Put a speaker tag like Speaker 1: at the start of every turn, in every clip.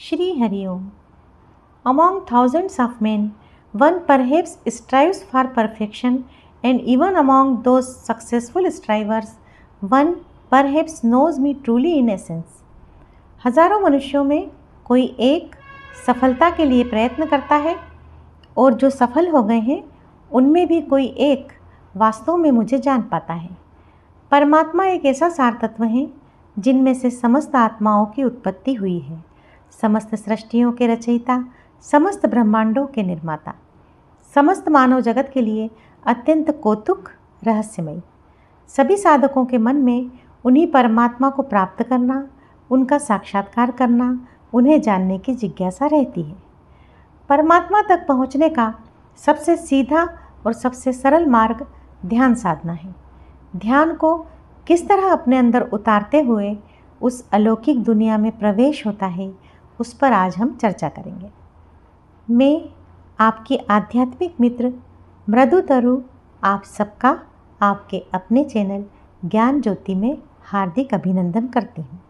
Speaker 1: Shri Hari Om. Among thousands of men, one perhaps strives for perfection, and even among those successful strivers, one perhaps knows me truly in essence. हजारों मनुष्यों में कोई एक सफलता के लिए प्रयत्न करता है और जो सफल हो गए हैं उनमें भी कोई एक वास्तव में मुझे जान पाता है। परमात्मा एक ऐसा सार तत्व है जिनमें से समस्त आत्माओं की उत्पत्ति हुई है, समस्त सृष्टियों के रचयिता, समस्त ब्रह्मांडों के निर्माता, समस्त मानव जगत के लिए अत्यंत कौतुक रहस्यमयी। सभी साधकों के मन में उन्हीं परमात्मा को प्राप्त करना, उनका साक्षात्कार करना, उन्हें जानने की जिज्ञासा रहती है। परमात्मा तक पहुँचने का सबसे सीधा और सबसे सरल मार्ग ध्यान साधना है। ध्यान को किस तरह अपने अंदर उतारते हुए उस अलौकिक दुनिया में प्रवेश होता है, उस पर आज हम चर्चा करेंगे। मैं आपकी आध्यात्मिक मित्र मृदु तरु आप सबका आपके अपने चैनल ज्ञान ज्योति में हार्दिक अभिनंदन करती हूँ।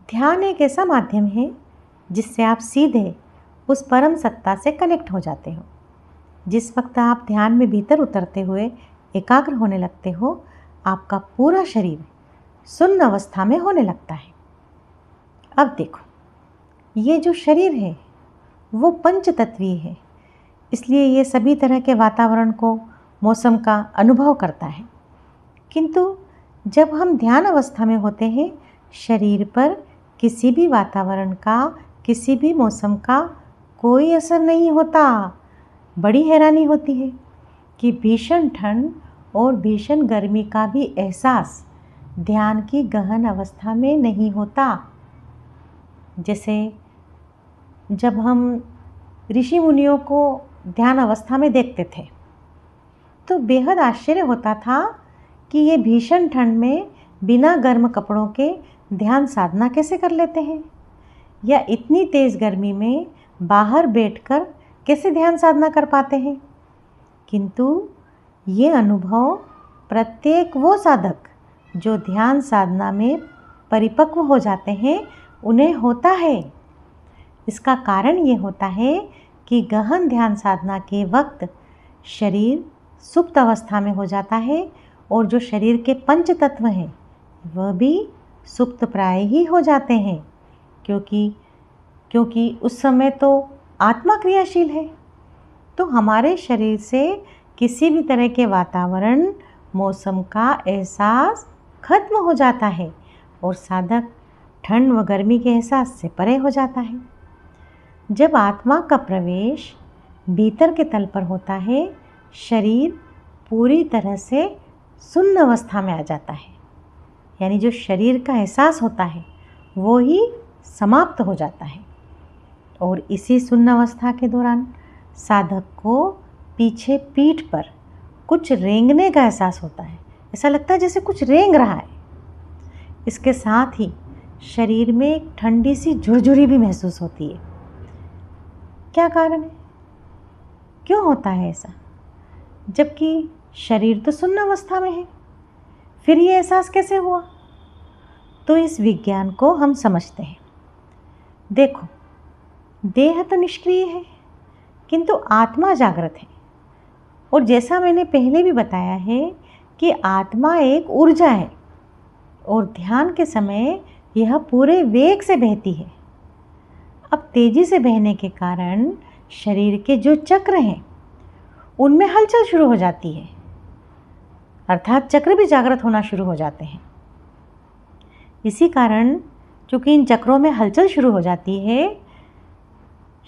Speaker 1: ध्यान एक ऐसा माध्यम है जिससे आप सीधे उस परम सत्ता से कनेक्ट हो जाते हो। जिस वक्त आप ध्यान में भीतर उतरते हुए एकाग्र होने लगते हो, आपका पूरा शरीर शून्य अवस्था में होने लगता है। अब देखो, ये जो शरीर है वो पंच तत्वीय है, इसलिए ये सभी तरह के वातावरण को, मौसम का अनुभव करता है। किंतु जब हम ध्यान अवस्था में होते हैं, शरीर पर किसी भी वातावरण का, किसी भी मौसम का कोई असर नहीं होता। बड़ी हैरानी होती है कि भीषण ठंड और भीषण गर्मी का भी एहसास ध्यान की गहन अवस्था में नहीं होता। जैसे जब हम ऋषि मुनियों को ध्यान अवस्था में देखते थे तो बेहद आश्चर्य होता था कि ये भीषण ठंड में बिना गर्म कपड़ों के ध्यान साधना कैसे कर लेते हैं, या इतनी तेज़ गर्मी में बाहर बैठकर कैसे ध्यान साधना कर पाते हैं। किंतु ये अनुभव प्रत्येक वो साधक जो ध्यान साधना में परिपक्व हो जाते हैं उन्हें होता है। इसका कारण ये होता है कि गहन ध्यान साधना के वक्त शरीर सुप्त अवस्था में हो जाता है और जो शरीर के पंच तत्व हैं वह भी सुप्त प्राय ही हो जाते हैं, क्योंकि उस समय तो आत्मा क्रियाशील है। तो हमारे शरीर से किसी भी तरह के वातावरण, मौसम का एहसास खत्म हो जाता है और साधक ठंड व गर्मी के एहसास से परे हो जाता है। जब आत्मा का प्रवेश भीतर के तल पर होता है, शरीर पूरी तरह से शून्य अवस्था में आ जाता है, यानी जो शरीर का एहसास होता है वो ही समाप्त हो जाता है। और इसी शून्य अवस्था के दौरान साधक को पीछे पीठ पर कुछ रेंगने का एहसास होता है। ऐसा लगता है जैसे कुछ रेंग रहा है। इसके साथ ही शरीर में एक ठंडी सी झुरझुरी भी महसूस होती है। क्या कारण है? क्यों होता है ऐसा, जबकि शरीर तो शून्य अवस्था में है? फिर ये एहसास कैसे हुआ? तो इस विज्ञान को हम समझते हैं। देखो, देह तो निष्क्रिय है किंतु आत्मा जागृत है। और जैसा मैंने पहले भी बताया है कि आत्मा एक ऊर्जा है और ध्यान के समय यह पूरे वेग से बहती है। अब तेजी से बहने के कारण शरीर के जो चक्र हैं उनमें हलचल शुरू हो जाती है, अर्थात चक्र भी जागृत होना शुरू हो जाते हैं। इसी कारण चूँकि इन चक्रों में हलचल शुरू हो जाती है,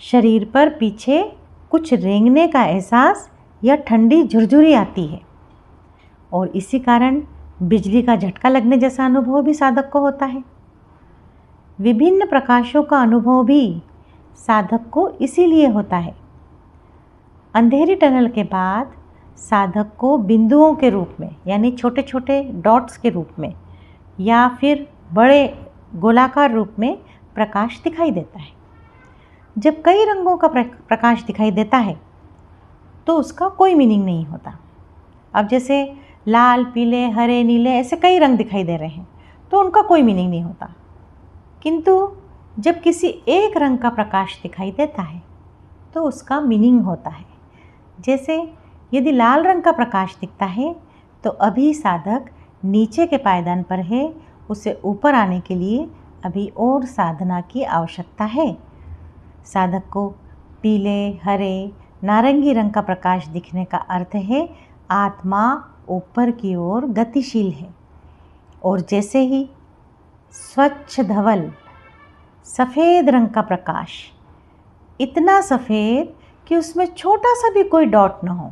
Speaker 1: शरीर पर पीछे कुछ रेंगने का एहसास या ठंडी झुरझुरी आती है और इसी कारण बिजली का झटका लगने जैसा अनुभव भी साधक को होता है। विभिन्न प्रकाशों का अनुभव भी साधक को इसीलिए होता है। अंधेरी टनल के बाद साधक को बिंदुओं के रूप में, यानी छोटे छोटे डॉट्स के रूप में या फिर बड़े गोलाकार रूप में प्रकाश दिखाई देता है। जब कई रंगों का प्रकाश दिखाई देता है तो उसका कोई मीनिंग नहीं होता। अब जैसे लाल, पीले, हरे, नीले ऐसे कई रंग दिखाई दे रहे हैं तो उनका कोई मीनिंग नहीं होता। किंतु जब किसी एक रंग का प्रकाश दिखाई देता है तो उसका मीनिंग होता है। जैसे यदि लाल रंग का प्रकाश दिखता है तो अभी साधक नीचे के पायदान पर है, उसे ऊपर आने के लिए अभी और साधना की आवश्यकता है। साधक को पीले, हरे, नारंगी रंग का प्रकाश दिखने का अर्थ है आत्मा ऊपर की ओर गतिशील है। और जैसे ही स्वच्छ धवल सफ़ेद रंग का प्रकाश, इतना सफ़ेद कि उसमें छोटा सा भी कोई डॉट न हो,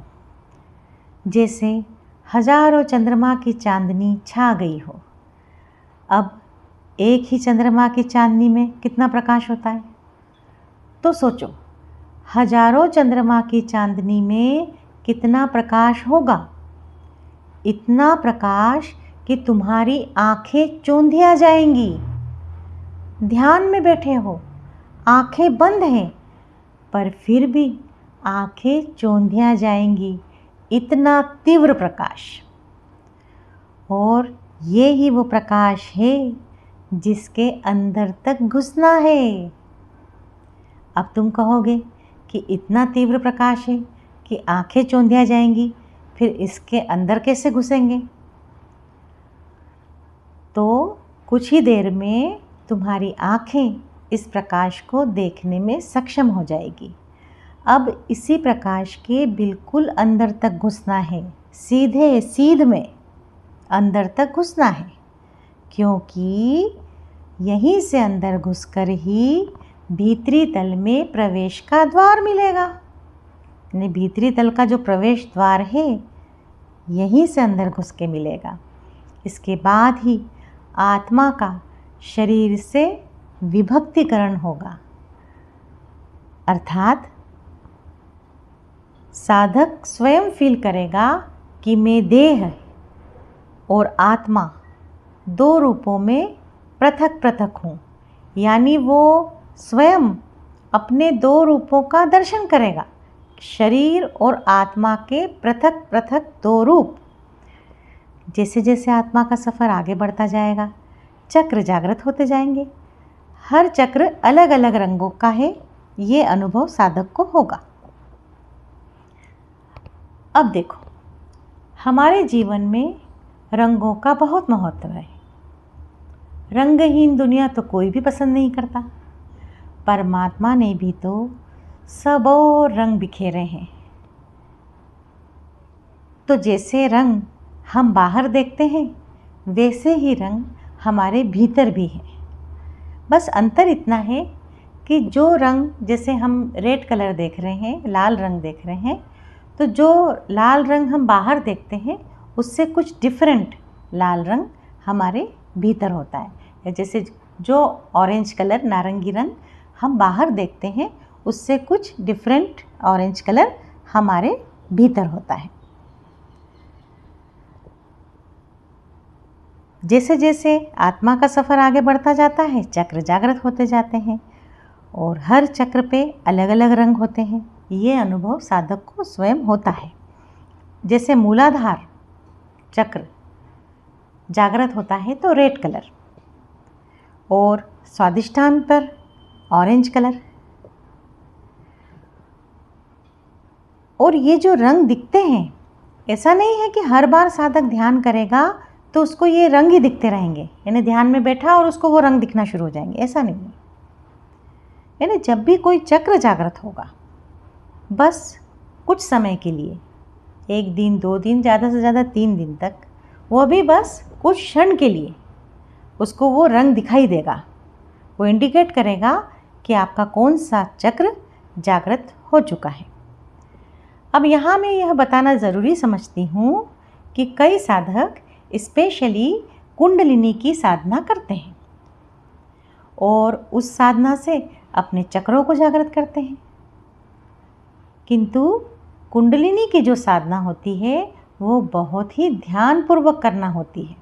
Speaker 1: जैसे हजारों चंद्रमा की चांदनी छा गई हो। अब एक ही चंद्रमा की चांदनी में कितना प्रकाश होता है? तो सोचो, हजारों चंद्रमा की चांदनी में कितना प्रकाश होगा? इतना प्रकाश कि तुम्हारी आंखें चौंधिया जाएंगी। ध्यान में बैठे हो, आंखें बंद हैं, पर फिर भी आंखें चौंधिया जाएंगी, इतना तीव्र प्रकाश। और ये ही वो प्रकाश है जिसके अंदर तक घुसना है। अब तुम कहोगे कि इतना तीव्र प्रकाश है कि आंखें चौंधिया जाएंगी, फिर इसके अंदर कैसे घुसेंगे? तो कुछ ही देर में तुम्हारी आंखें इस प्रकाश को देखने में सक्षम हो जाएगी। अब इसी प्रकाश के बिल्कुल अंदर तक घुसना है, सीधे सीध में अंदर तक घुसना है, क्योंकि यहीं से अंदर घुसकर ही भीतरी तल में प्रवेश का द्वार मिलेगा। यानी भीतरी तल का जो प्रवेश द्वार है यहीं से अंदर घुस के मिलेगा। इसके बाद ही आत्मा का शरीर से विभक्तिकरण होगा, अर्थात साधक स्वयं फील करेगा कि मैं देह और आत्मा दो रूपों में पृथक पृथक हूँ। यानी वो स्वयं अपने दो रूपों का दर्शन करेगा, शरीर और आत्मा के पृथक पृथक दो रूप। जैसे जैसे आत्मा का सफ़र आगे बढ़ता जाएगा, चक्र जागृत होते जाएंगे। हर चक्र अलग अलग रंगों का है, ये अनुभव साधक को होगा। अब देखो, हमारे जीवन में रंगों का बहुत महत्व है। रंगहीन दुनिया तो कोई भी पसंद नहीं करता। परमात्मा ने भी तो सब और रंग बिखेरे हैं। तो जैसे रंग हम बाहर देखते हैं, वैसे ही रंग हमारे भीतर भी है। बस अंतर इतना है कि जो रंग, जैसे हम रेड कलर देख रहे हैं, लाल रंग देख रहे हैं, तो जो लाल रंग हम बाहर देखते हैं उससे कुछ डिफरेंट लाल रंग हमारे भीतर होता है। या जैसे जो ऑरेंज कलर, नारंगी रंग हम बाहर देखते हैं, उससे कुछ डिफरेंट ऑरेंज कलर हमारे भीतर होता है। जैसे जैसे आत्मा का सफ़र आगे बढ़ता जाता है, चक्र जागृत होते जाते हैं और हर चक्र पे अलग अलग रंग होते हैं। ये अनुभव साधक को स्वयं होता है। जैसे मूलाधार चक्र जागृत होता है तो रेड कलर, और स्वादिष्ठान पर ऑरेंज कलर। और ये जो रंग दिखते हैं, ऐसा नहीं है कि हर बार साधक ध्यान करेगा तो उसको ये रंग ही दिखते रहेंगे, यानी ध्यान में बैठा और उसको वो रंग दिखना शुरू हो जाएंगे, ऐसा नहीं है। यानी जब भी कोई चक्र जागृत होगा, बस कुछ समय के लिए, 1 दिन 2 दिन, ज़्यादा से ज़्यादा 3 दिन तक, वो भी बस कुछ क्षण के लिए उसको वो रंग दिखाई देगा। वो इंडिकेट करेगा कि आपका कौन सा चक्र जागृत हो चुका है। अब यहाँ मैं यह बताना ज़रूरी समझती हूँ कि कई साधक स्पेशली कुंडलिनी की साधना करते हैं और उस साधना से अपने चक्रों को जागृत करते हैं, किंतु कुंडलिनी की जो साधना होती है वो बहुत ही ध्यानपूर्वक करना होती है।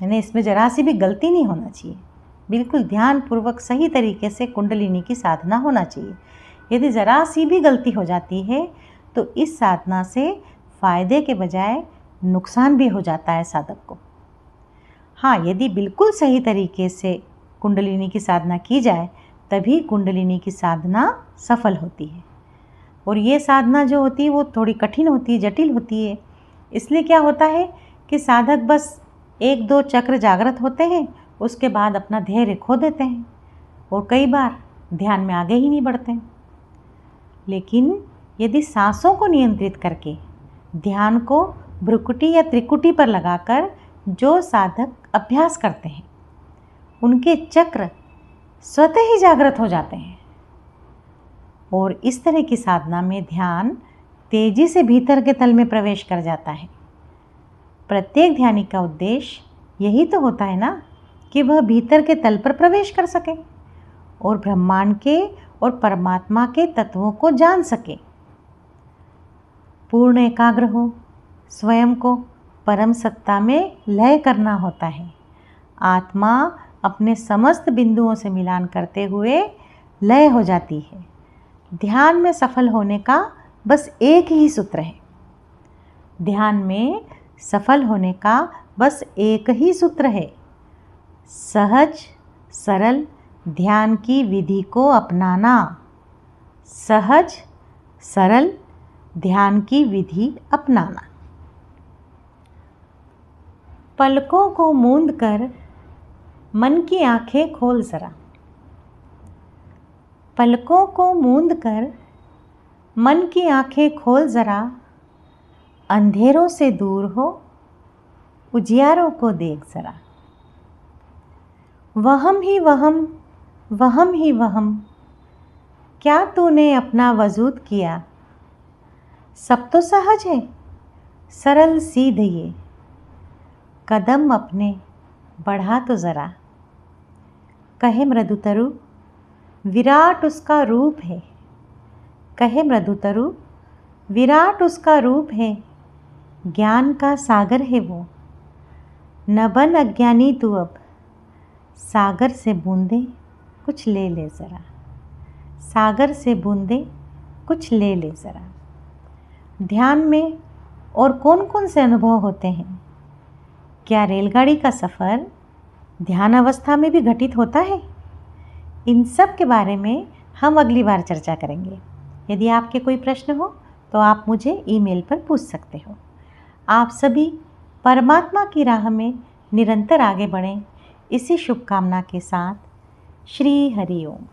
Speaker 1: यानी इसमें ज़रा सी भी गलती नहीं होना चाहिए, बिल्कुल ध्यानपूर्वक सही तरीके से कुंडलिनी की साधना होना चाहिए। यदि ज़रा सी भी गलती हो जाती है तो इस साधना से फ़ायदे के बजाय नुकसान भी हो जाता है साधक को। हाँ, यदि बिल्कुल सही तरीके से कुंडलिनी की साधना की जाए तभी कुंडलिनी की साधना सफल होती है। और ये साधना जो होती है वो थोड़ी कठिन होती है, जटिल होती है। इसलिए क्या होता है कि साधक बस 1-2 चक्र जागृत होते हैं, उसके बाद अपना धैर्य खो देते हैं और कई बार ध्यान में आगे ही नहीं बढ़ते। लेकिन यदि सांसों को नियंत्रित करके ध्यान को भ्रुकुटी या त्रिकुटी पर लगाकर जो साधक अभ्यास करते हैं, उनके चक्र स्वतः ही जागृत हो जाते हैं। और इस तरह की साधना में ध्यान तेजी से भीतर के तल में प्रवेश कर जाता है। प्रत्येक ध्यानी का उद्देश्य यही तो होता है ना कि वह भीतर के तल पर प्रवेश कर सके और ब्रह्मांड के और परमात्मा के तत्वों को जान सके। पूर्ण एकाग्र हो, स्वयं को परम सत्ता में लय करना होता है। आत्मा अपने समस्त बिंदुओं से मिलान करते हुए लय हो जाती है। ध्यान में सफल होने का बस एक ही सूत्र है। ध्यान में सफल होने का बस एक ही सूत्र है। सहज सरल ध्यान की विधि को अपनाना। सहज सरल ध्यान की विधि अपनाना। पलकों को मूंद कर मन की आंखें खोल जरा। पलकों को मूंद कर मन की आंखें खोल जरा। अंधेरों से दूर हो, उजियारों को देख जरा। वहम ही वहम, वहम ही वहम, क्या तूने अपना वजूद किया। सब तो सहज है, सरल सीधे ये, कदम अपने बढ़ा तो ज़रा। कहे मृदुतरु विराट उसका रूप है। कहे मृदुतरु विराट उसका रूप है, ज्ञान का सागर है वो। न बन अज्ञानी तू अब, सागर से बूंदे कुछ ले ले ज़रा। सागर से बूंदे कुछ ले ले ज़रा। ध्यान में और कौन कौन से अनुभव होते हैं? क्या रेलगाड़ी का सफ़र ध्यान अवस्था में भी घटित होता है? इन सब के बारे में हम अगली बार चर्चा करेंगे। यदि आपके कोई प्रश्न हो तो आप मुझे ईमेल पर पूछ सकते हो। आप सभी परमात्मा की राह में निरंतर आगे बढ़ें, इसी शुभकामना के साथ श्री हरि ओम।